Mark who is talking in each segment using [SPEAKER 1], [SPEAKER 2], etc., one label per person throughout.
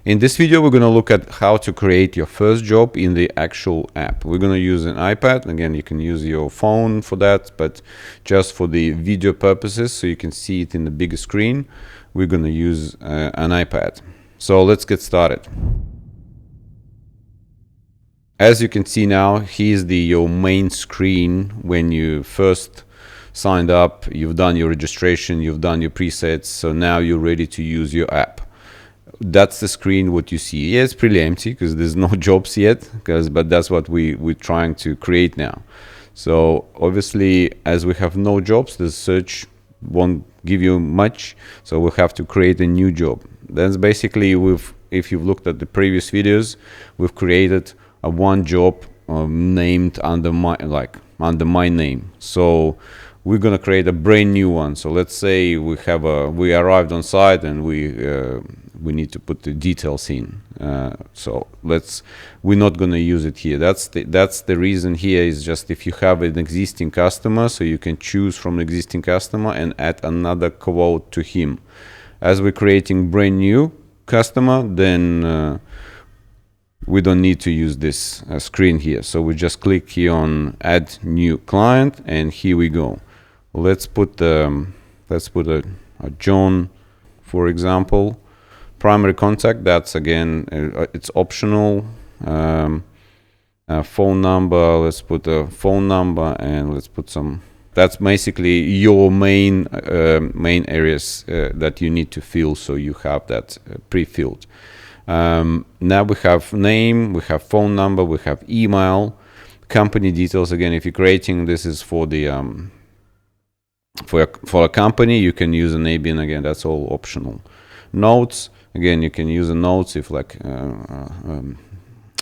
[SPEAKER 1] In this video, we're going to look at how to create your first job in the actual app. We're going to use an iPad. Again, you can use your phone for that, but just for the video purposes, so you can see it in the bigger screen, we're going to use an iPad. So let's get started. As you can see now, here's your main screen when you first signed up. You've done your registration, you've done your presets, so now you're ready to use your app. That's the screen what you see. Yeah, it's pretty empty because there's no jobs yet, but that's what we're trying to create now. So obviously, as we have no jobs, the search won't give you much, so we'll have to create a new job. That's basically, if you've looked at the previous videos, we've created a one job named under my name. So we're gonna create a brand new one. So let's say we arrived on site and we need to put the details in. So we're not gonna use it here. That's the reason here is just if you have an existing customer, so you can choose from an existing customer and add another quote to him. As we're creating brand new customer, then we don't need to use this screen here. So we just click here on add new client, and here we go. Let's put a John, for example. Primary contact, that's again it's optional. Phone number, let's put a phone number, and let's put some. That's basically your main areas that you need to fill, so you have that pre-filled. Now we have name, we have phone number, we have email, company details. Again, if you're creating, this is for the for a company, you can use an ABN. Again, that's all optional. Notes, again, you can use a notes if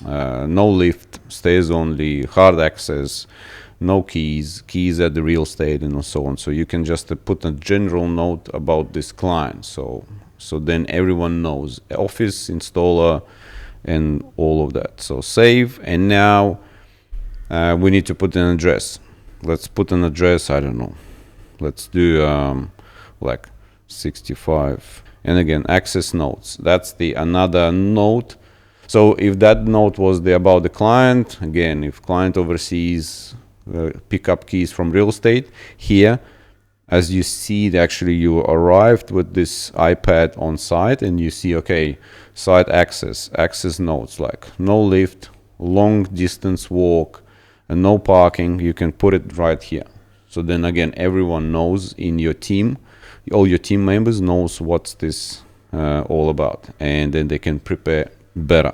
[SPEAKER 1] no lift, stays only, hard access, no keys at the real estate, and so on. So you can just put a general note about this client. So then everyone knows office, installer, and all of that. So save, and now we need to put an address. Let's put an address, I don't know. Let's do like 65. And again, access notes. That's another note. So if that note was about the client, again, if client oversees pick up keys from real estate, here, as you see, actually you arrived with this iPad on site, and you see, okay, site access notes, like no lift, long distance walk, and no parking. You can put it right here. So then again, everyone knows in your team, all your team members knows what's this all about, and then they can prepare better.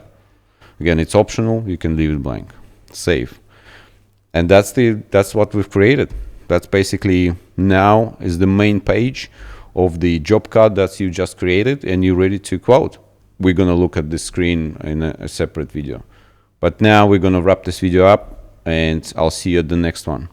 [SPEAKER 1] Again, it's optional. You can leave it blank. Save. And that's what we've created. That's basically now is the main page of the job card that you just created, and you're ready to quote. We're going to look at the screen in a separate video. But now we're going to wrap this video up, and I'll see you at the next one.